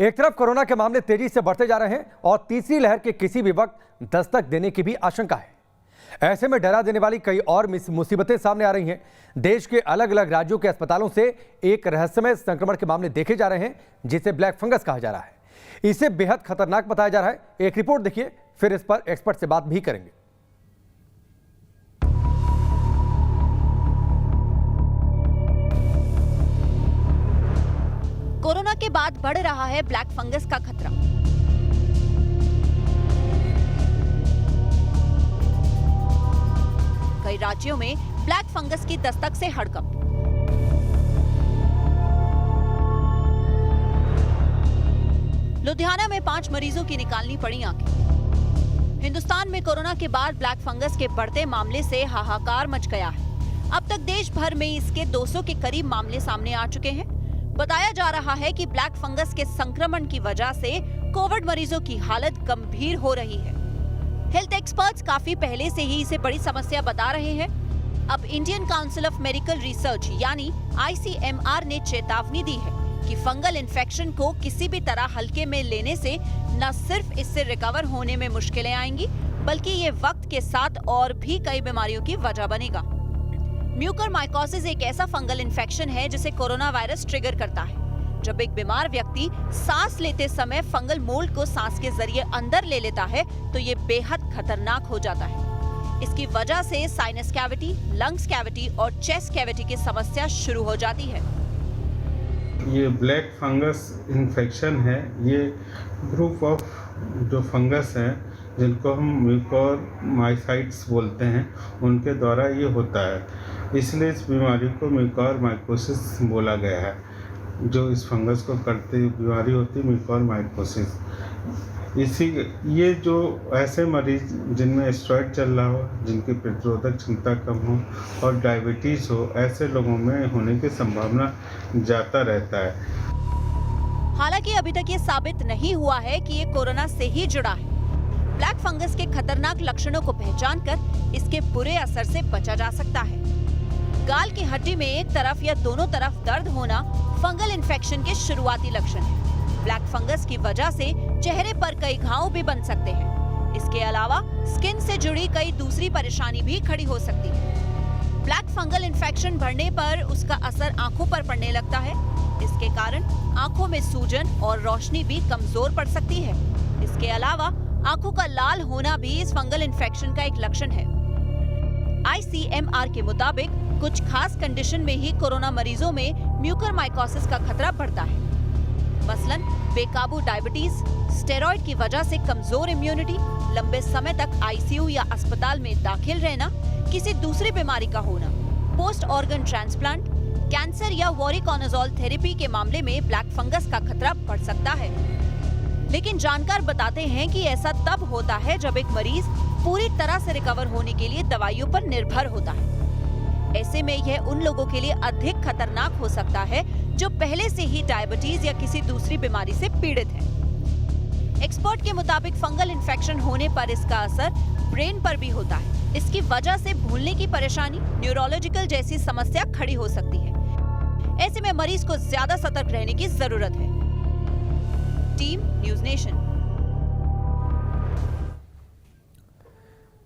एक तरफ कोरोना के मामले तेजी से बढ़ते जा रहे हैं और तीसरी लहर के किसी भी वक्त दस्तक देने की भी आशंका है। ऐसे में डरा देने वाली कई और मुसीबतें सामने आ रही हैं। देश के अलग अलग राज्यों के अस्पतालों से एक रहस्यमय संक्रमण के मामले देखे जा रहे हैं, जिसे ब्लैक फंगस कहा जा रहा है। इसे बेहद खतरनाक बताया जा रहा है। एक रिपोर्ट देखिए, फिर इस पर एक्सपर्ट से बात भी करेंगे। कोरोना के बाद बढ़ रहा है ब्लैक फंगस का खतरा। कई राज्यों में ब्लैक फंगस की दस्तक से हड़कंप। लुधियाना में 5 मरीजों की निकालनी पड़ी आंखें। हिंदुस्तान में कोरोना के बाद ब्लैक फंगस के बढ़ते मामले से हाहाकार मच गया है। अब तक देश भर में इसके 200 के करीब मामले सामने आ चुके हैं। बताया जा रहा है कि ब्लैक फंगस के संक्रमण की वजह से कोविड मरीजों की हालत गंभीर हो रही है। हेल्थ एक्सपर्ट्स काफी पहले से ही इसे बड़ी समस्या बता रहे हैं। अब Indian council of medical research यानी ICMR ने चेतावनी दी है कि फंगल इन्फेक्शन को किसी भी तरह हल्के में लेने से न सिर्फ इससे रिकवर होने में मुश्किलें आएंगी, बल्कि ये वक्त के साथ और भी कई बीमारियों की वजह बनेगा। म्यूकरमाइकोसिस एक ऐसा फंगल इन्फेक्शन है जिसे कोरोना वायरस ट्रिगर करता है। जब एक बीमार व्यक्ति सांस लेते समय फंगल मोल्ड को सांस के जरिए अंदर ले लेता है तो ये बेहद खतरनाक हो जाता है। इसकी वजह से साइनस कैविटी, लंग्स कैविटी और चेस्ट कैविटी की समस्या शुरू हो जाती है। ये ब्लैक फंगस इन्फेक्शन है। ये ग्रुप ऑफ जो फंगस हैं जिनको हम म्यूकोरमाइसाइट्स बोलते हैं, उनके द्वारा ये होता है। इसलिए इस बीमारी को म्यूकोरमाइकोसिस बोला गया है। जो इस फंगस को करते बीमारी होती है म्यूकोरमाइकोसिस। ये जो ऐसे मरीज जिनमें स्टेरॉइड चल रहा हो, जिनकी प्रतिरोधक क्षमता कम हो और डायबिटीज हो, ऐसे लोगों में होने की संभावना ज़्यादा रहता है। हालांकि अभी तक ये साबित नहीं हुआ है कि ये कोरोना से ही जुड़ा है। ब्लैक फंगस के खतरनाक लक्षणों को पहचानकर इसके बुरे असर से बचा जा सकता है। गाल की हड्डी में एक तरफ या दोनों तरफ दर्द होना फंगल इन्फेक्शन के शुरुआती लक्षण है। ब्लैक फंगस की वजह से चेहरे पर कई घाव भी बन सकते हैं। इसके अलावा स्किन से जुड़ी कई दूसरी परेशानी भी खड़ी हो सकती है। ब्लैक फंगल इन्फेक्शन बढ़ने पर उसका असर आंखों पर पड़ने लगता है। इसके कारण आंखों में सूजन और रोशनी भी कमजोर पड़ सकती है। इसके अलावा आंखों का लाल होना भी इस फंगल इन्फेक्शन का एक लक्षण है। ICMR के मुताबिक कुछ खास कंडीशन में ही कोरोना मरीजों में म्यूकरमाइकोसिस का खतरा बढ़ता है। मसलन बेकाबू डायबिटीज, स्टेरॉइड की वजह से कमजोर इम्यूनिटी, लंबे समय तक ICU या अस्पताल में दाखिल रहना, किसी दूसरी बीमारी का होना, पोस्ट ऑर्गन ट्रांसप्लांट, कैंसर या वोरिकोनाजोल थेरेपी के मामले में ब्लैक फंगस का खतरा बढ़ सकता है। लेकिन जानकार बताते हैं कि ऐसा तब होता है जब एक मरीज पूरी तरह से रिकवर होने के लिए दवाइयों पर निर्भर होता है। ऐसे में यह उन लोगों के लिए अधिक खतरनाक हो सकता है जो पहले से ही डायबिटीज या किसी दूसरी बीमारी से पीड़ित हैं। एक्सपर्ट के मुताबिक फंगल इन्फेक्शन होने पर इसका असर ब्रेन पर भी होता है। इसकी वजह से भूलने की परेशानी, न्यूरोलॉजिकल जैसी समस्या खड़ी हो सकती है। ऐसे में मरीज को ज्यादा सतर्क रहने की जरूरत है। Team news nation.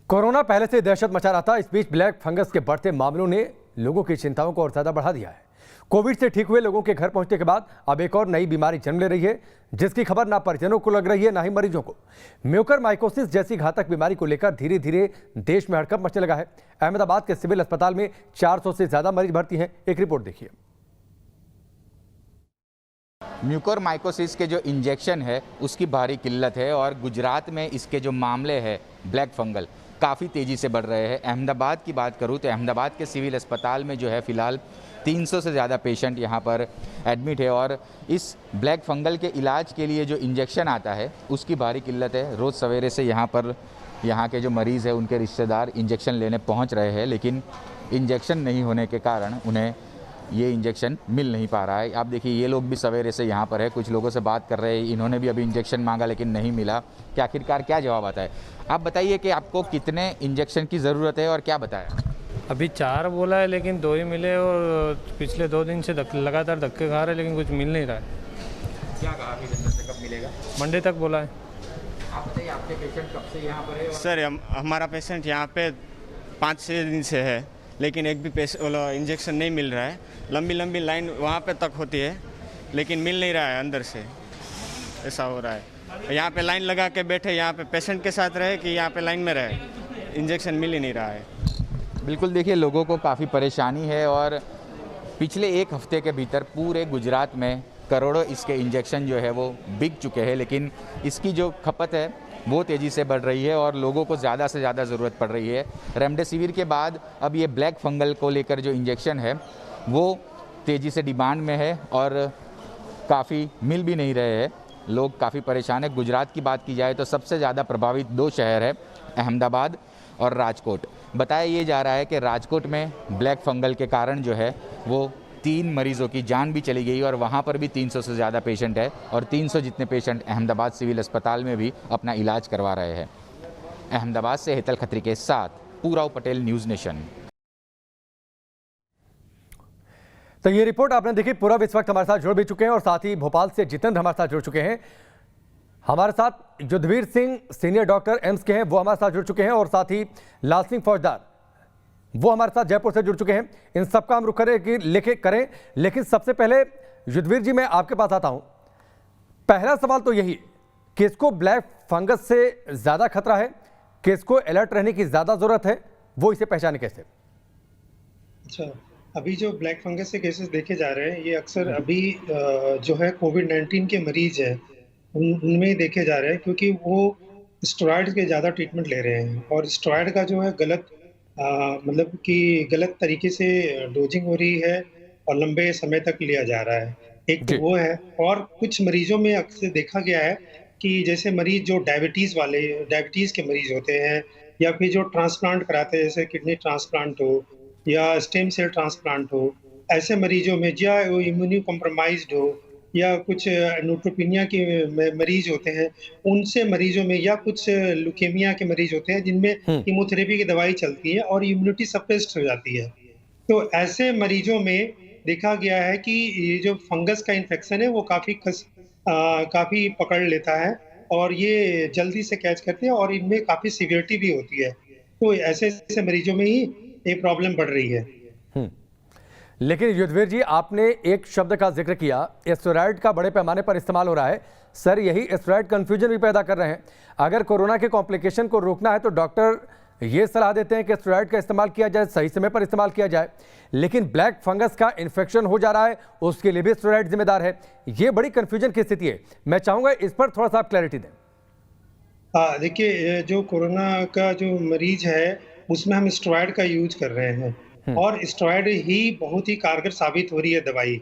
कोरोना पहले से दहशत मचा रहा था। इस बीच ब्लैक फंगस के बढ़ते मामलों ने लोगों की चिंताओं को और ज्यादा बढ़ा दिया है। कोविड से ठीक हुए लोगों के घर पहुंचने के बाद अब एक और नई बीमारी जन्म ले रही है, जिसकी खबर ना परिजनों को लग रही है, ना ही मरीजों को। म्यूकरमाइकोसिस जैसी घातक बीमारी को लेकर धीरे धीरे देश में हड़कंप मचने लगा है। अहमदाबाद के सिविल अस्पताल में 400 से ज्यादा मरीज भर्ती हैं। एक रिपोर्ट देखिए। म्यूकरमाइकोसिस के जो इंजेक्शन है उसकी भारी किल्लत है और गुजरात में इसके जो मामले हैं ब्लैक फंगल काफ़ी तेज़ी से बढ़ रहे हैं। अहमदाबाद की बात करूँ तो अहमदाबाद के सिविल अस्पताल में जो है फ़िलहाल 300 से ज़्यादा पेशेंट यहाँ पर एडमिट है और इस ब्लैक फंगल के इलाज के लिए जो इंजेक्शन आता है उसकी भारी किल्लत है। रोज़ सवेरे से यहाँ के जो मरीज़ हैं उनके रिश्तेदार इंजेक्शन लेने पहुँच रहे हैं, लेकिन इंजेक्शन नहीं होने के कारण उन्हें ये इंजेक्शन मिल नहीं पा रहा है। आप देखिए ये लोग भी सवेरे से यहाँ पर है, कुछ लोगों से बात कर रहे हैं, इन्होंने भी अभी इंजेक्शन मांगा लेकिन नहीं मिला। कि आखिरकार क्या जवाब आता है? आप बताइए कि आपको कितने इंजेक्शन की ज़रूरत है और क्या बताया? अभी 4 बोला है लेकिन 2 ही मिले और पिछले 2 दिन से लगातार धक्के खा रहे हैं लेकिन कुछ मिल नहीं रहा है। क्या कहा अभी मिलेगा? मंडे तक बोला है। आप बताइए, आपके पेशेंट कब से यहाँ पर है? सर हमारा पेशेंट यहाँ पे 5-6 दिन से है, लेकिन एक भी इंजेक्शन नहीं मिल रहा है। लंबी लंबी लाइन वहाँ पे तक होती है, लेकिन मिल नहीं रहा है अंदर से, ऐसा हो रहा है। यहाँ पे लाइन लगा के बैठे, यहाँ पे पेशेंट के साथ रहे कि यहाँ पे लाइन में रहे, इंजेक्शन मिल ही नहीं रहा है। बिल्कुल, देखिए लोगों को काफ़ी परेशानी है और पिछले एक हफ्ते के भीतर पूरे गुजरात में करोड़ों इसके इंजेक्शन जो है वो बिक चुके हैं, लेकिन इसकी जो खपत है वो तेज़ी से बढ़ रही है और लोगों को ज़्यादा से ज़्यादा ज़रूरत पड़ रही है। रेमडेसिविर के बाद अब ये ब्लैक फंगल को लेकर जो इंजेक्शन है वो तेज़ी से डिमांड में है और काफ़ी मिल भी नहीं रहे हैं। लोग काफ़ी परेशान है। गुजरात की बात की जाए तो सबसे ज़्यादा प्रभावित 2 शहर है, अहमदाबाद और राजकोट। बताया ये जा रहा है कि राजकोट में ब्लैक फंगल के कारण जो है वो 3 मरीजों की जान भी चली गई और वहाँ पर भी 300 से ज़्यादा पेशेंट है और 300 जितने पेशेंट अहमदाबाद सिविल अस्पताल में भी अपना इलाज करवा रहे हैं। अहमदाबाद से हेतल खत्री के साथ पूराव पटेल, न्यूज़ नेशन। तो ये रिपोर्ट आपने देखी। पूरा इस वक्त हमारे साथ जुड़ भी चुके हैं और साथ ही भोपाल से जितेंद्र हमारे साथ जुड़ चुके हैं। हमारे साथ युद्धवीर सिंह सीनियर डॉक्टर एम्स के हैं, वो हमारे साथ जुड़ चुके हैं और साथ ही लाल सिंह फौजदार वो हमारे साथ जयपुर से जुड़ चुके हैं। इन सबका हम रुख करें, लेकिन सबसे पहले युद्धवीर जी मैं आपके पास आता हूं। पहला सवाल तो यही, किसको ब्लैक फंगस से ज्यादा खतरा है, किसको अलर्ट रहने की ज्यादा जरूरत है, वो इसे पहचाने कैसे? अच्छा, अभी जो ब्लैक फंगस के केसेस देखे जा रहे हैं ये अक्सर अभी जो है कोविड-19 के मरीज हैं उनमें देखे जा रहे हैं, क्योंकि वो स्टेरॉइड के ज़्यादा ट्रीटमेंट ले रहे हैं और स्टेरॉइड का जो है गलत मतलब कि गलत तरीके से डोजिंग हो रही है और लंबे समय तक लिया जा रहा है। एक तो वो है, और कुछ मरीजों में अक्सर देखा गया है कि जैसे मरीज जो डायबिटीज़ के मरीज होते हैं या फिर जो ट्रांसप्लांट कराते हैं, जैसे किडनी ट्रांसप्लांट हो या स्टेम सेल ट्रांसप्लांट हो, ऐसे मरीजों में या इम्यूनो कॉम्प्रोमाइज्ड हो या कुछ न्यूट्रोपिनिया के मरीज होते हैं, उनसे मरीजों में या कुछ ल्यूकेमिया के मरीज होते हैं जिनमें कीमोथेरेपी की दवाई चलती है और इम्यूनिटी सप्रेस्ड हो जाती है। तो ऐसे मरीजों में देखा गया है कि ये जो फंगस का इन्फेक्शन है वो काफ़ी पकड़ लेता है और ये जल्दी से कैच करते हैं और इनमें काफ़ी सीवियरिटी भी होती है। तो ऐसे मरीजों में ही ये प्रॉब्लम बढ़ रही है। लेकिन युद्धवीर जी, आपने एक शब्द का जिक्र किया, स्टेरॉइड का बड़े पैमाने पर इस्तेमाल हो रहा है। सर, यही स्टेरॉइड कंफ्यूजन भी पैदा कर रहे हैं। अगर कोरोना के कॉम्प्लिकेशन को रोकना है तो डॉक्टर ये सलाह देते हैं कि स्टेरॉइड का इस्तेमाल किया जाए, सही समय पर इस्तेमाल किया जाए, लेकिन ब्लैक फंगस का इन्फेक्शन हो जा रहा है, उसके लिए भी स्टेरॉइड जिम्मेदार है। ये बड़ी कंफ्यूजन की स्थिति है। मैं चाहूंगा इस पर थोड़ा सा आप क्लैरिटी दें। देखिए, जो कोरोना का जो मरीज है उसमें हम स्टेरॉइड का यूज कर रहे हैं और स्टेरॉइड ही बहुत ही कारगर साबित हो रही है दवाई,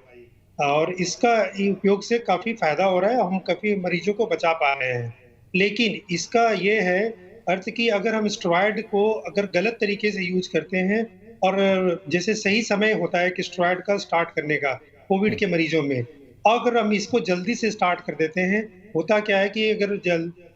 और इसका उपयोग से काफ़ी फायदा हो रहा है, हम काफ़ी मरीजों को बचा पा रहे हैं। लेकिन इसका ये है अर्थ कि अगर हम स्टेरॉइड को अगर गलत तरीके से यूज करते हैं और जैसे सही समय होता है कि स्टेरॉइड का स्टार्ट करने का कोविड के मरीजों में, अगर हम इसको जल्दी से स्टार्ट कर देते हैं, होता क्या है कि अगर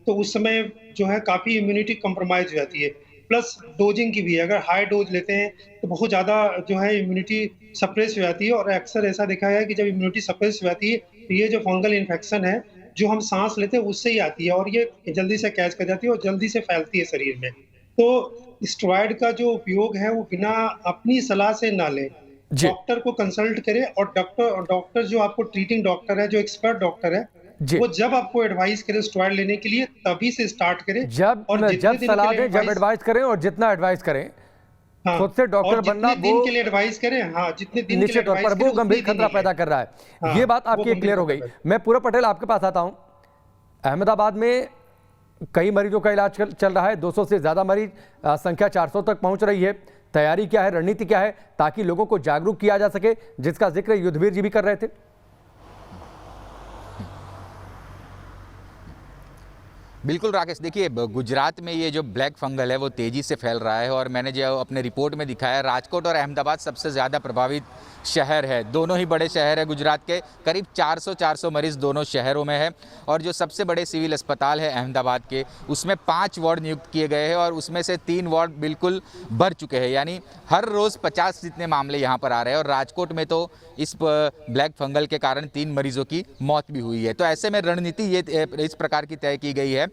तो उस समय जो है काफ़ी इम्यूनिटी कॉम्प्रोमाइज हो जाती है, प्लस डोजिंग की भी है। अगर हाई डोज लेते हैं तो बहुत ज़्यादा जो है इम्यूनिटी सप्रेस हो जाती है और अक्सर ऐसा देखा है कि जब इम्यूनिटी सप्रेस हो जाती है तो ये जो फंगल इन्फेक्शन है जो हम सांस लेते हैं उससे ही आती है और ये जल्दी से कैच कर जाती है और जल्दी से फैलती है शरीर में। तो स्टेरॉइड का जो उपयोग है वो बिना अपनी सलाह से ना लें, डॉक्टर को कंसल्ट करें और डॉक्टर जो आपको ट्रीटिंग डॉक्टर है, जो एक्सपर्ट डॉक्टर है, वो जब आपको एडवाइस करे स्टेरॉइड लेने के लिए तभी से स्टार्ट करें। जब सलाह दें, जब एडवाइस करें और जितना एडवाइस करें, खुद से डॉक्टर बनना, वो दिन के लिए एडवाइस करें, हाँ, जितने दिन निश्चित तौर पर वो गंभीर खतरा पैदा कर रहा है। ये बात आपकी क्लियर हो गई। मैं पूरा पटेल आपके पास आता हूं। अहमदाबाद में कई मरीजों का इलाज चल रहा है, 200 से ज्यादा मरीज, संख्या 400 तक पहुंच रही है। तैयारी क्या है, रणनीति क्या है ताकि लोगों को जागरूक किया जा सके, जिसका जिक्र युद्धवीर जी भी कर रहे थे? बिल्कुल राकेश, देखिए गुजरात में ये जो ब्लैक फंगल है वो तेज़ी से फैल रहा है और मैंने जो अपने रिपोर्ट में दिखाया, राजकोट और अहमदाबाद सबसे ज़्यादा प्रभावित शहर है। दोनों ही बड़े शहर है गुजरात के, करीब 400 मरीज़ दोनों शहरों में है। और जो सबसे बड़े सिविल अस्पताल है अहमदाबाद के, उसमें 5 वार्ड नियुक्त किए गए हैं और उसमें से 3 वार्ड बिल्कुल भर चुके हैं, यानी हर रोज़ 50 जितने मामले यहाँ पर आ रहे हैं। और राजकोट में तो इस ब्लैक फंगल के कारण 3 मरीजों की मौत भी हुई है। तो ऐसे में रणनीति ये इस प्रकार की तय की गई है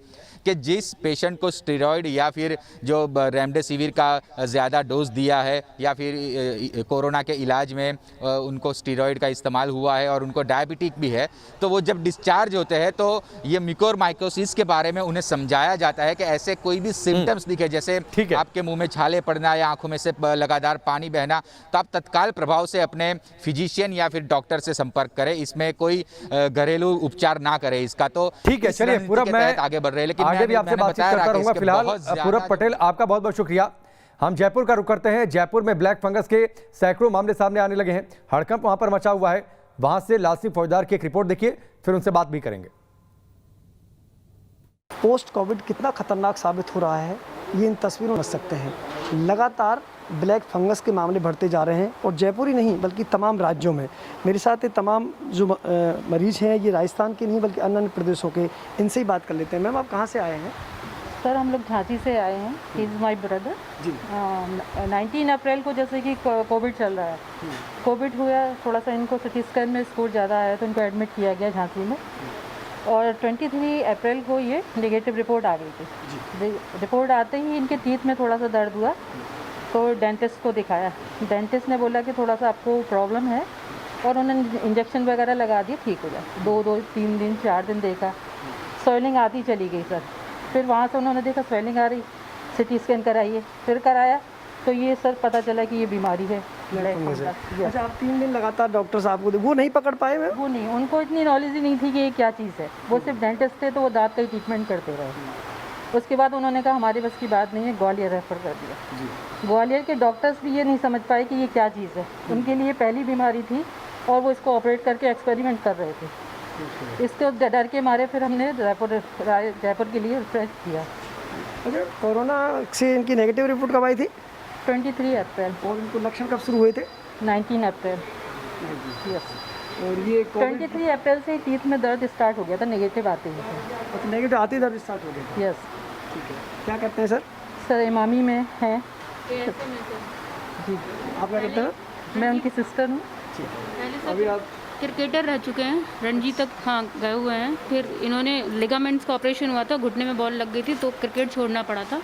कि जिस पेशेंट को स्टेरॉयड या फिर जो रेमडेसिविर का ज़्यादा डोज दिया है या फिर कोरोना के इलाज में उनको स्टेरॉयड का इस्तेमाल हुआ है और उनको डायबिटिक भी है, तो वो जब डिस्चार्ज होते हैं तो ये म्यूकोरमाइकोसिस के बारे में उन्हें समझाया जाता है कि ऐसे कोई भी सिम्टम्स दिखे, जैसे आपके मुंह में छाले पड़ना या आंखों में से लगातार पानी बहना, तो आप तत्काल प्रभाव से अपने फिजिशियन या फिर डॉक्टर से संपर्क करें। इसमें कोई घरेलू उपचार ना करें इसका। तो ठीक है, चलिए पूरब मैं आगे बढ़ रहे हैं, लेकिन आगे भी आपसे बातचीत करता रहूंगा। फिलहाल पूरब पटेल, आपका बहुत बहुत शुक्रिया। हम जयपुर का रुख करते हैं। जयपुर में ब्लैक फंगस के सैकड़ों मामले सामने आने लगे हैं। हड़कंप वहां पर मचा हुआ है। वहां से लासिम फौजदार की एक रिपोर्ट देखिए, फिर उनसे बात भी करेंगे। पोस्ट कोविड कितना खतरनाक साबित हो रहा है ये इन तस्वीरों में समझ सकते हैं। लगातार ब्लैक फंगस के मामले बढ़ते जा रहे हैं और जयपुर ही नहीं बल्कि तमाम राज्यों में। मेरे साथ ये तमाम जो मरीज हैं ये राजस्थान के नहीं बल्कि अन्य प्रदेशों के, इनसे ही बात कर लेते हैं। मैम, आप कहाँ से आए हैं? सर, हम लोग झांसी से आए हैं। ही इज़ माई ब्रदर जी। 19 अप्रैल को जैसे कि कोविड चल रहा है, कोविड हुआ, थोड़ा सा इनको सिटी स्कैन में स्कोर ज़्यादा आया तो इनको एडमिट किया गया झांसी में। और 23 अप्रैल को ये नेगेटिव रिपोर्ट आ गई थी। रिपोर्ट आते ही इनके टीथ में थोड़ा सा दर्द हुआ तो डेंटिस्ट को दिखाया। डेंटिस्ट ने बोला कि थोड़ा सा आपको प्रॉब्लम है और उन्होंने इंजेक्शन वगैरह लगा दिए, ठीक हो जाए। 3 दिन 4 दिन देखा, स्वेलिंग आती चली गई सर। फिर वहाँ से उन्होंने देखा स्वेलिंग आ रही, सिटी स्कैन कराइए, फिर कराया तो ये सर पता चला कि ये बीमारी है। अच्छा, आप 3 दिन लगातार डॉक्टर साहब को वो नहीं पकड़ पाए? मैं वो नहीं, उनको इतनी नॉलेज ही नहीं थी कि ये क्या चीज़ है। वो सिर्फ डेंटिस्ट थे तो वो दांत का ही ट्रीटमेंट करते रहे। उसके बाद उन्होंने कहा हमारे बस की बात नहीं है, ग्वालियर रेफर कर दिया। ग्वालियर के डॉक्टर्स भी ये नहीं समझ पाए कि ये क्या चीज़ है। उनके लिए पहली बीमारी थी और वो इसको ऑपरेट करके एक्सपेरिमेंट कर रहे थे। इसके डर के मारे फिर हमने जयपुर के लिए रिफर किया। अच्छा, कोरोना से इनकी नेगेटिव रिपोर्ट कब आई थी? 23 अप्रैल। और इनको लक्षण कब शुरू हुए थे? 19 अप्रैल। यस। और ये 23 अप्रैल से टीथ में दर्द स्टार्ट हो गया था, नेगेटिव आते ही। तो नेगेटिव आते ही दर्द स्टार्ट हो गया था? यस। ठीक है, क्या करते हैं सर? सर इमामी में हैं जी। आप क्या करते हैं? मैं उनकी सिस्टर हूँ। अभी आप क्रिकेटर रह चुके हैं, रणजी तक हाँ गए हुए हैं। फिर इन्होंने लिगामेंट्स का ऑपरेशन हुआ था, घुटने में बॉल लग गई थी तो क्रिकेट छोड़ना पड़ा था।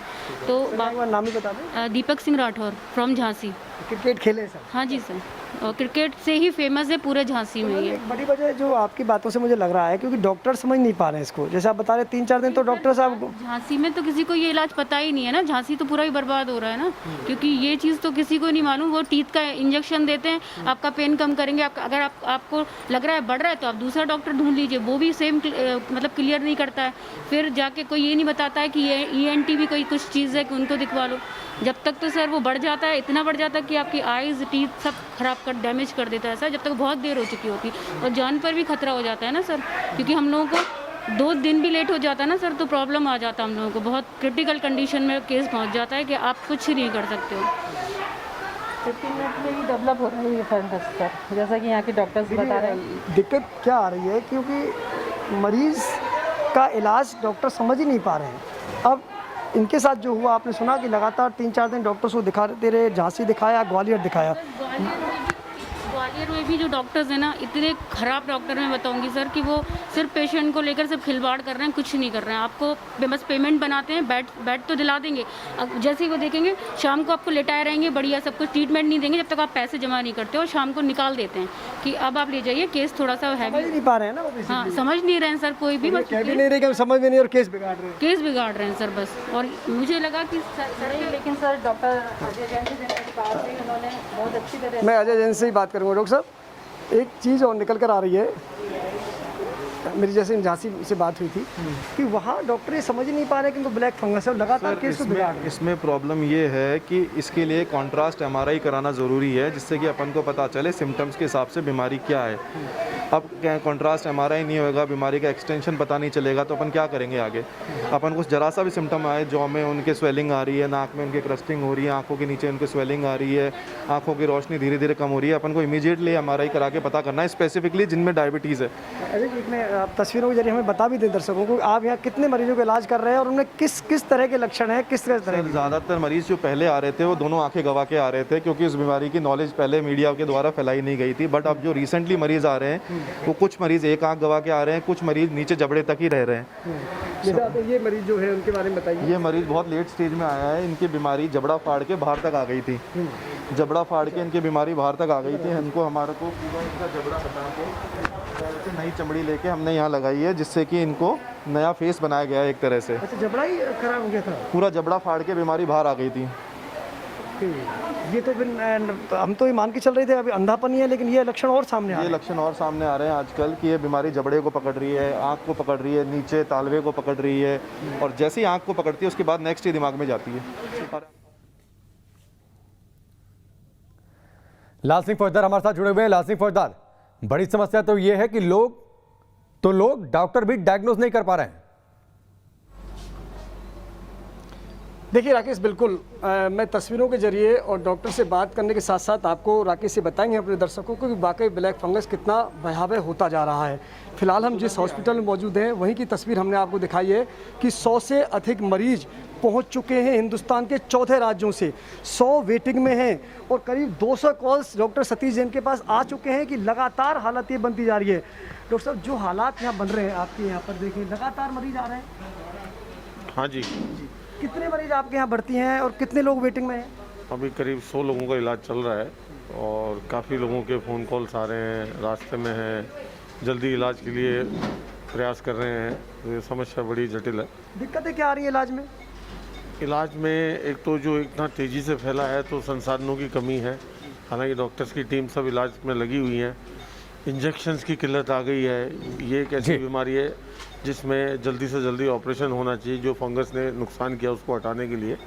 तो नाम ही बता दें। दीपक सिंह राठौर फ्रॉम झांसी। क्रिकेट खेले सर? हाँ जी सर, और क्रिकेट से ही फेमस है पूरे झांसी में। ये एक बड़ी वजह जो आपकी बातों से मुझे लग रहा है क्योंकि डॉक्टर समझ नहीं पा रहे हैं इसको। जैसे आप बता रहे 3-4 दिन तो डॉक्टर साहब झांसी में तो किसी को ये इलाज पता ही नहीं है ना। झांसी तो पूरा ही बर्बाद हो रहा है ना, क्योंकि ये चीज़ तो किसी को नहीं मालूम। वो टीथ का इंजेक्शन देते हैं, आपका पेन कम करेंगे। अगर आपको लग रहा है बढ़ रहा है तो आप दूसरा डॉक्टर ढूंढ लीजिए, वो भी सेम मतलब क्लियर नहीं करता है। फिर जाके कोई ये नहीं बताता है कि ये ENT भी कोई कुछ चीज़ है कि उनको दिखवा लो। जब तक तो सर वो बढ़ जाता है, इतना बढ़ जाता है कि आपकी आइज़ टीथ सब खराब कर डैमेज कर देता है सर, जब तक बहुत देर हो चुकी होती। और जान पर भी खतरा हो जाता है ना सर, क्योंकि हम लोगों को 2 दिन भी लेट हो जाता है ना सर तो प्रॉब्लम आ जाता है हम लोगों को। बहुत क्रिटिकल कंडीशन में केस पहुंच जाता है कि आप कुछ ही नहीं कर सकते हो। 15 मिनट में ही डेवलप हो रहा है ये फंगस सर, जैसा कि यहाँ के डॉक्टर्स बता रहे हैं। दिक्कत क्या आ रही है क्योंकि मरीज़ का इलाज डॉक्टर समझ ही नहीं पा रहे हैं। अब इनके साथ जो हुआ आपने सुना कि लगातार 3-4 दिन डॉक्टर्स को दिखाते रहे, झांसी दिखाया, ग्वालियर दिखाया। ग्वालियर में भी जो डॉक्टर्स हैं ना, इतने ख़राब डॉक्टर मैं बताऊंगी सर कि वो सिर्फ पेशेंट को लेकर सिर्फ खिलवाड़ कर रहे हैं, कुछ नहीं कर रहे हैं। आपको बस पेमेंट बनाते हैं, बेड तो दिला देंगे, अब जैसे ही वो देखेंगे शाम को आपको लेटाए रहेंगे, बढ़िया सब कुछ ट्रीटमेंट नहीं देंगे जब तक आप पैसे जमा नहीं करते हो। शाम को निकाल देते हैं कि अब आप ले जाइए, केस थोड़ा सा है। समझ नहीं पा रहे हैं ना, हाँ समझ नहीं रहे हैं सर, कोई भी बस कह भी नहीं रहे कि समझ में नहीं और केस बिगाड़ रहे हैं। केस बिगाड़ रहे हैं सर बस। और मुझे लगा कि लेकिन सर डॉक्टर अजय जैन से उन्होंने बहुत अच्छी तरह। मैं अजय जैन से ही बात करूँगा। डॉक्टर साहब, एक चीज़ और निकल कर आ रही है मेरी जैसे झांसी से बात हुई थी कि वहाँ डॉक्टर ये समझ ही नहीं पा रहे कि उनको ब्लैक फंगस है और लगातार केस को बिगाड़ रहे हैं। इसमें प्रॉब्लम ये है कि इसके लिए कॉन्ट्रास्ट MRI कराना ज़रूरी है, जिससे कि अपन को पता चले सिम्टम्स के हिसाब से बीमारी क्या है। अब क्या कॉन्ट्रास्ट MRI नहीं होगा, बीमारी का एक्सटेंशन पता नहीं चलेगा, तो अपन क्या करेंगे आगे। अपन को जरा सा भी सिम्टम आए, जॉ में उनके स्वेलिंग आ रही है, नाक में उनके क्रस्टिंग हो रही है, आँखों के नीचे उनके स्वेलिंग आ रही है, आँखों की रोशनी धीरे धीरे कम हो रही है, अपन को इमीडिएटली MRI करा के पता करना है, स्पेसिफिकली जिनमें डायबिटीज़ है। अरे इसमें आप तस्वीरों के जरिए हमें बता भी दें दर्शकों को, आप यहाँ कितने मरीजों का इलाज कर रहे हैं और उनमें किस तरह के लक्षण हैं, किस तरह के? ज़्यादातर मरीज़ जो पहले आ रहे थे वो दोनों आंखें गवा के आ रहे थे, क्योंकि इस बीमारी की नॉलेज पहले मीडिया के द्वारा फैलाई नहीं गई थी। बट अब जो रिसेंटली मरीज़ आ रहे हैं वो कुछ मरीज़ एक आंख गवा के आ रहे हैं, कुछ मरीज़ नीचे जबड़े तक ही रह रहे हैं। ये मरीज जो है उनके बारे में बताइए। ये मरीज़ बहुत लेट स्टेज में आया है, इनकी बीमारी जबड़ा फाड़ के बाहर तक आ गई थी, जबड़ा फाड़ के इनकी बीमारी बाहर तक आ गई थी। इनको हमारे को पूरा इनका जबड़ा हटा के नई चमड़ी लेके हमने यहाँ लगाई है, जिससे कि इनको नया फेस बनाया गया है एक तरह से। अच्छा, जबड़ा ही खराब हो गया था? पूरा जबड़ा फाड़ के बीमारी बाहर आ गई थी। ये तो फिर हम तो ये मान के चल रहे थे अभी अंधापन ही है, लेकिन ये लक्षण और सामने आ रहे हैं। ये लक्षण और सामने आ रहे हैं आजकल कि ये बीमारी जबड़े को पकड़ रही है, आँख को पकड़ रही है, नीचे तालवे को पकड़ रही है, और जैसे ही आँख को पकड़ती है उसके बाद नेक्स्ट ही दिमाग में जाती है। लाल सिंह फौजदार हमारे साथ जुड़े हुए हैं। लाल सिंह फौजदार, बड़ी समस्या तो ये है कि लोग डॉक्टर भी डायग्नोज नहीं कर पा रहे हैं। देखिए राकेश, बिल्कुल मैं तस्वीरों के जरिए और डॉक्टर से बात करने के साथ साथ आपको राकेश से बताएंगे अपने दर्शकों को कि वाकई ब्लैक फंगस कितना भयावह होता जा रहा है। फिलहाल हम जिस हॉस्पिटल में मौजूद हैं वहीं की तस्वीर हमने आपको दिखाई है कि 100 से अधिक मरीज पहुंच चुके हैं हिंदुस्तान के 14 राज्यों से, 100 वेटिंग में हैं और करीब 200 कॉल्स डॉक्टर सतीश जैन के पास आ चुके हैं कि लगातार हालत ये बनती जा रही है। डॉक्टर साहब, जो हालात यहाँ बन रहे हैं आपके यहाँ पर, देखिए लगातार मरीज आ रहे हैं। हाँ जी। कितने मरीज आपके यहाँ भर्ती हैं और कितने लोग वेटिंग में हैं? अभी करीब 100 लोगों का इलाज चल रहा है और काफ़ी लोगों के फ़ोन कॉल्स आ रहे हैं, रास्ते में हैं, जल्दी इलाज के लिए प्रयास कर रहे हैं। तो ये समस्या बड़ी जटिल है। दिक्कतें क्या आ रही है इलाज में? इलाज में एक तो जो इतना तेज़ी से फैला है तो संसाधनों की कमी है। हालांकि डॉक्टर्स की टीम सब इलाज में लगी हुई है। इंजेक्शन्स की किल्लत आ गई है। ये एक ऐसी बीमारी है जिसमें जल्दी से जल्दी ऑपरेशन होना चाहिए, जो फंगस ने नुकसान किया उसको हटाने के लिए,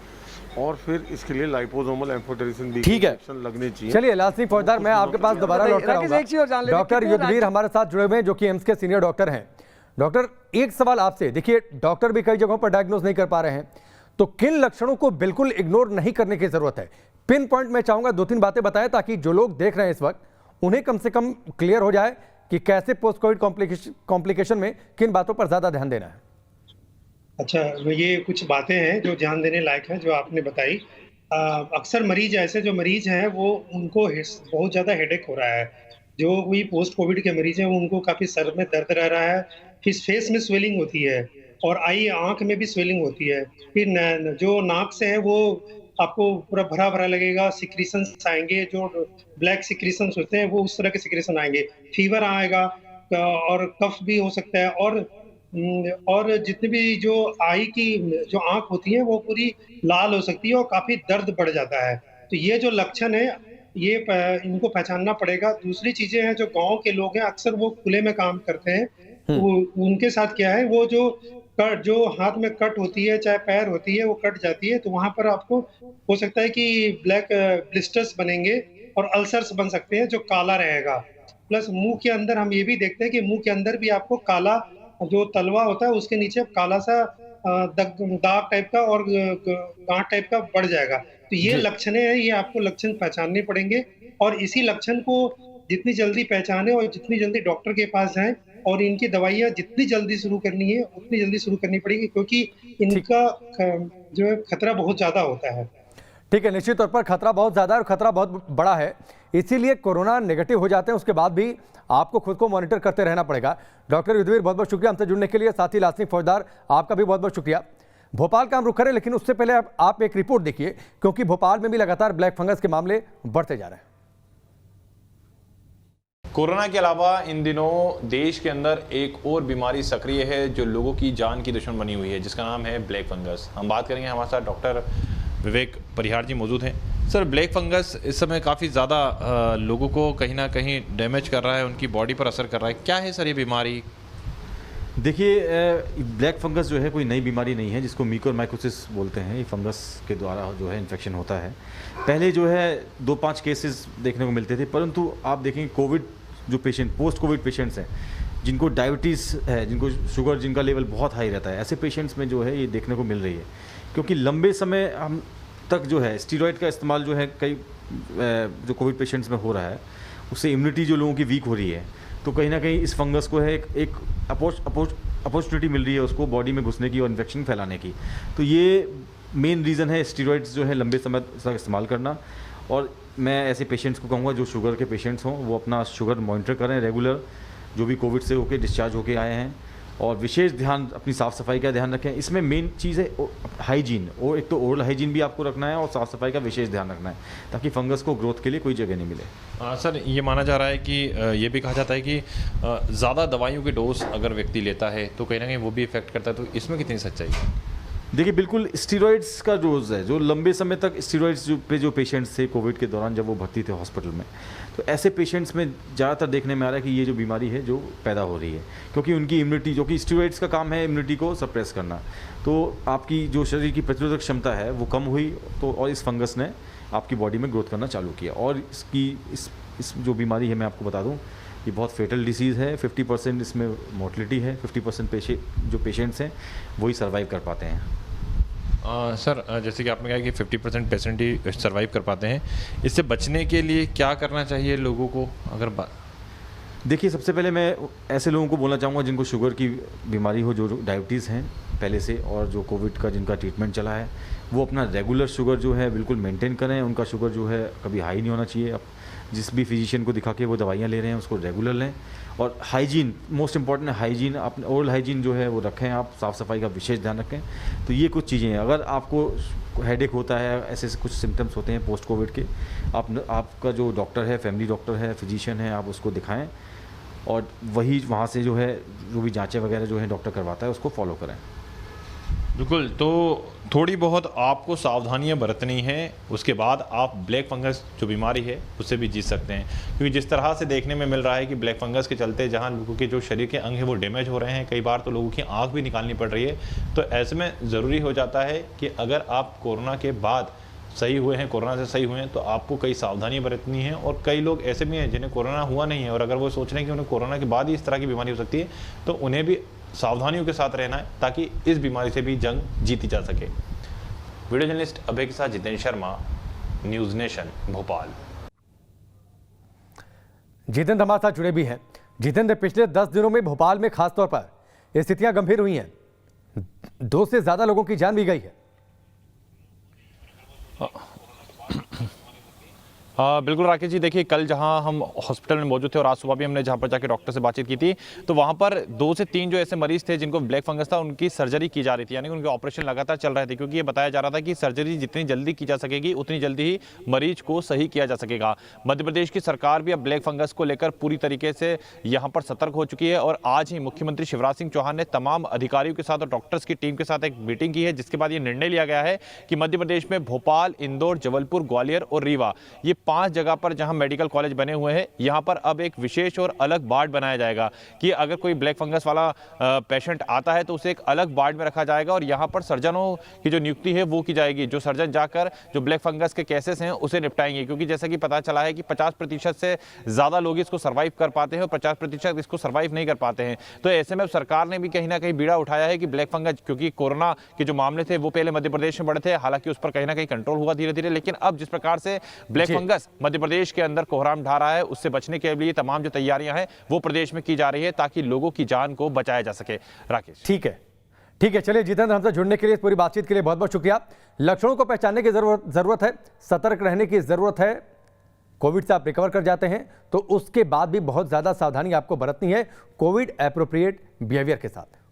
और फिर इसके लिए लाइपोसोमल एम्फोटेरिसिन भी इंजेक्शन लगने चाहिए। चलिए लाल सिंह फौजदार, मैं आपके पास दोबारा लौट कर आऊंगा। डॉक्टर युद्धवीर हमारे साथ जुड़े हुए हैं, जो कि एम्स के सीनियर डॉक्टर हैं। डॉक्टर, एक सवाल आपसे, देखिए डॉक्टर भी कई जगहों पर डायग्नोज नहीं कर पा रहे हैं, तो किन लक्षणों को बिल्कुल इग्नोर नहीं करने की जरूरत है? पिन पॉइंट में चाहूंगा 2-3 बातें बताएं, ताकि जो लोग देख रहे हैं इस वक्त उन्हें कम से कम क्लियर हो जाए कि कैसे पोस्ट कोविड कॉम्प्लिकेशन में किन बातों पर ज्यादा ध्यान देना है। अच्छा, ये कुछ बातें हैं जो ध्यान देने लायक हैं जो आपने बताई। अक्सर मरीज ऐसे जो मरीज हैं वो उनको बहुत ज़्यादा हेडेक हो रहा है। जो भी पोस्ट कोविड के मरीज हैं उनको काफ़ी सर में दर्द रह रहा है, फिर फेस में स्वेलिंग होती है और आँख में भी स्वेलिंग होती है। फिर जो नाक से है वो आपको पूरा भरा भरा लगेगा, सिक्रीशंस आएंगे, जो ब्लैक सिक्रीशंस होते हैं वो उस तरह के सिक्रीशन आएंगे, फीवर आएगा और कफ भी हो सकता है, और जितनी भी जो आई की जो आँख होती है वो पूरी लाल हो सकती है और काफ़ी दर्द बढ़ जाता है। तो ये जो लक्षण है ये इनको पहचानना पड़ेगा। दूसरी चीज़ें हैं, जो गांव के लोग हैं अक्सर वो खुले में काम करते हैं, उनके साथ क्या है, वो जो हाथ में कट होती है चाहे पैर होती है वो कट जाती है, तो वहाँ पर आपको हो सकता है कि ब्लैक ब्लिस्टर्स बनेंगे और अल्सर्स बन सकते हैं जो काला रहेगा। प्लस मुंह के अंदर हम ये भी देखते हैं कि मुंह के अंदर भी आपको काला जो तलवा होता है उसके नीचे काला सा दाग टाइप का और गांठ टाइप का बढ़ जाएगा। तो ये लक्षण है, ये आपको लक्षण पहचानने पड़ेंगे और इसी लक्षण को जितनी जल्दी पहचाने और जितनी जल्दी डॉक्टर के पास जाएं और इनकी दवाइयाँ जितनी जल्दी शुरू करनी है उतनी जल्दी शुरू करनी पड़ेगी, क्योंकि इनका जो है खतरा बहुत ज्यादा होता है। ठीक है, निश्चित तौर पर खतरा बहुत ज्यादा है और खतरा बहुत बड़ा है, इसीलिए कोरोना नेगेटिव हो जाते हैं उसके बाद भी आपको खुद को मॉनिटर करते रहना पड़ेगा। डॉक्टर युद्धवीर, बहुत बहुत शुक्रिया हमसे जुड़ने के लिए। साथ ही लाल सिंह फौजदार, आपका भी बहुत बहुत शुक्रिया। भोपाल का हम रुख करें, लेकिन उससे पहले आप एक रिपोर्ट देखिए, क्योंकि भोपाल में भी लगातार ब्लैक फंगस के मामले बढ़ते जा रहे हैं। कोरोना के अलावा इन दिनों देश के अंदर एक और बीमारी सक्रिय है जो लोगों की जान की दुश्मन बनी हुई है, जिसका नाम है ब्लैक फंगस। हम बात करेंगे, हमारे साथ डॉक्टर विवेक परिहार जी मौजूद हैं। सर, ब्लैक फंगस इस समय काफ़ी ज़्यादा लोगों को कहीं ना कहीं डैमेज कर रहा है, उनकी बॉडी पर असर कर रहा है। क्या है सर ये बीमारी, देखिए, ब्लैक फंगस जो है कोई नई बीमारी नहीं है, जिसको म्यूकोरमाइकोसिस बोलते हैं। ये फंगस के द्वारा जो है इन्फेक्शन होता है। पहले जो है 2-5 केसेस देखने को मिलते थे, परंतु आप देखेंगे कोविड जो पेशेंट, पोस्ट कोविड पेशेंट्स हैं, जिनको डायबिटीज़ है, जिनको शुगर, जिनका लेवल बहुत हाई रहता है, ऐसे पेशेंट्स में जो है ये देखने को मिल रही है। क्योंकि लंबे समय हम तक जो है स्टीरॉयड का इस्तेमाल जो है कई जो कोविड पेशेंट्स में हो रहा है, उससे इम्यूनिटी जो लोगों की वीक हो रही है, तो कहीं ना कहीं इस फंगस को है एक अपॉर्चुनिटी मिल रही है उसको बॉडी में घुसने की और इन्फेक्शन फैलाने की। तो ये मेन रीज़न है स्टीरॉयड्स जो है लंबे समय तक इस्तेमाल करना। और मैं ऐसे पेशेंट्स को कहूँगा जो शुगर के पेशेंट्स हों, वो अपना शुगर मॉनिटर करें रेगुलर, जो भी कोविड से होकर डिस्चार्ज होके आए हैं, और विशेष ध्यान अपनी साफ़ सफाई का ध्यान रखें। इसमें मेन चीज़ है हाइजीन, और एक तो ओरल हाइजीन भी आपको रखना है और साफ़ सफाई का विशेष ध्यान रखना है, ताकि फंगस को ग्रोथ के लिए कोई जगह नहीं मिले। सर, ये माना जा रहा है कि ये भी कहा जाता है कि ज़्यादा दवाइयों के डोज अगर व्यक्ति लेता है तो कहीं ना कहीं वो भी इफेक्ट करता है, तो इसमें कितनी सच्चाई है? देखिए, बिल्कुल स्टीरॉयड्स का डोज है, जो लंबे समय तक स्टीरॉयड्स जो पेशेंट्स थे कोविड के दौरान जब वो भर्ती थे हॉस्पिटल में, तो ऐसे पेशेंट्स में ज़्यादातर देखने में आ रहा है कि ये जो बीमारी है जो पैदा हो रही है, क्योंकि उनकी इम्यूनिटी, जो कि स्टीरॉयड्स का काम है इम्यूनिटी को सप्रेस करना, तो आपकी जो शरीर की प्रतिरोधक क्षमता है वो कम हुई, तो और इस फंगस ने आपकी बॉडी में ग्रोथ करना चालू किया। और इस जो बीमारी है, मैं आपको बता दूँ, ये बहुत फेटल डिसीज़ है। 50% इसमें मोर्टलिटी है। 50% जो पेशेंट्स हैं वही सर्वाइव कर पाते हैं। सर, जैसे कि आपने कहा कि 50% पेशेंट ही सर्वाइव कर पाते हैं, इससे बचने के लिए क्या करना चाहिए लोगों को? अगर देखिए, सबसे पहले मैं ऐसे लोगों को बोलना चाहूँगा जिनको शुगर की बीमारी हो, जो डायबिटीज़ हैं पहले से, और जो कोविड का जिनका ट्रीटमेंट चला है, वो अपना रेगुलर शुगर जो है बिल्कुल मेंटेन करें। उनका शुगर जो है कभी हाई नहीं होना चाहिए। अब जिस भी फिजिशियन को दिखा के वो दवाइयाँ ले रहे हैं उसको रेगुलर लें। और हाइजीन मोस्ट इंपॉर्टेंट है, हाइजीन, अपने ओरल हाइजीन जो है वो रखें, आप साफ़ सफाई का विशेष ध्यान रखें। तो ये कुछ चीज़ें हैं। अगर आपको हेडेक होता है, ऐसे कुछ सिम्टम्स होते हैं पोस्ट कोविड के, आपका जो डॉक्टर है, फैमिली डॉक्टर है, फिजिशियन है, आप उसको दिखाएं, और वहाँ से जो है जो भी जांचें वगैरह जो है डॉक्टर करवाता है उसको फॉलो करें। बिल्कुल, तो थोड़ी बहुत आपको सावधानियां बरतनी है, उसके बाद आप ब्लैक फंगस जो बीमारी है उससे भी जीत सकते हैं। क्योंकि जिस तरह से देखने में मिल रहा है कि ब्लैक फंगस के चलते जहां लोगों के जो शरीर के अंग हैं वो डैमेज हो रहे हैं, कई बार तो लोगों की आँख भी निकालनी पड़ रही है, तो ऐसे में ज़रूरी हो जाता है कि अगर आप कोरोना के बाद सही हुए हैं, कोरोना से सही हुए हैं, तो आपको कई सावधानियां बरतनी है। और कई लोग ऐसे भी हैं जिन्हें कोरोना हुआ नहीं है, और अगर वो सोच रहे हैं कि उन्हें कोरोना के बाद ही इस तरह की बीमारी हो सकती है, तो उन्हें भी सावधानियों के साथ रहना है, ताकि इस बीमारी से भी जंग जीती जा सके। वीडियो जर्नलिस्ट अभय के साथ जितेंद्र शर्मा, न्यूज़ नेशन, भोपाल। जितेंद्र हमारे साथ जुड़े भी हैं। जितेंद्र, पिछले 10 दिनों में भोपाल में खासतौर पर स्थितियां गंभीर हुई हैं, 2 से ज्यादा लोगों की जान भी गई है। बिल्कुल राकेश जी, देखिए कल जहां हम हॉस्पिटल में मौजूद थे और आज सुबह भी हमने जहां पर जाकर डॉक्टर से बातचीत की थी, तो वहां पर 2 से 3 जो ऐसे मरीज थे जिनको ब्लैक फंगस था, उनकी सर्जरी की जा रही थी, यानी कि उनके ऑपरेशन लगातार चल रहे थे, क्योंकि ये बताया जा रहा था कि सर्जरी जितनी जल्दी की जा सकेगी उतनी जल्दी ही मरीज को सही किया जा सकेगा। मध्य प्रदेश की सरकार भी अब ब्लैक फंगस को लेकर पूरी तरीके से यहाँ पर सतर्क हो चुकी है, और आज ही मुख्यमंत्री शिवराज सिंह चौहान ने तमाम अधिकारियों के साथ और डॉक्टर्स की टीम के साथ एक मीटिंग की है, जिसके बाद ये निर्णय लिया गया है कि मध्य प्रदेश में भोपाल, इंदौर, जबलपुर, ग्वालियर और रीवा, ये 5 जगह पर जहां मेडिकल कॉलेज बने हुए हैं, यहां पर अब एक विशेष और अलग वार्ड बनाया जाएगा कि अगर कोई ब्लैक फंगस वाला पेशेंट आता है तो उसे एक अलग वार्ड में रखा जाएगा, और यहां पर सर्जनों की जो नियुक्ति है वो की जाएगी, जो सर्जन जाकर जो ब्लैक फंगस के केसेस हैं उसे निपटाएंगे। क्योंकि जैसा कि पता चला है कि 50% से ज़्यादा लोग इसको सर्वाइव कर पाते हैं और 50% इसको सर्वाइव नहीं कर पाते हैं। तो ऐसे में सरकार ने भी कहीं ना कहीं बीड़ा उठाया है कि ब्लैक फंगस, क्योंकि कोरोना के जो मामले थे वो पहले मध्य प्रदेश में बढ़े थे, हालांकि उस पर कहीं ना कहीं कंट्रोल हुआ धीरे धीरे, लेकिन अब जिस प्रकार से ब्लैक फंगस मध्य प्रदेश के अंदर कोहराम ढा रहा है, उससे बचने के लिए तमाम जो तैयारियां हैं वो प्रदेश में की जा रही है, ताकि लोगों की जान को बचाया जा सके। राकेश, ठीक है, चलिए जितेंद्र, हमसे जुड़ने के लिए, इस पूरी बातचीत के लिए बहुत बहुत शुक्रिया। लक्षणों को पहचानने की जरूरत है, सतर्क रहने की जरूरत है। कोविड से आप रिकवर कर जाते हैं तो उसके बाद भी बहुत ज्यादा सावधानी आपको बरतनी है कोविड एप्रोप्रिएट बिहेवियर के साथ।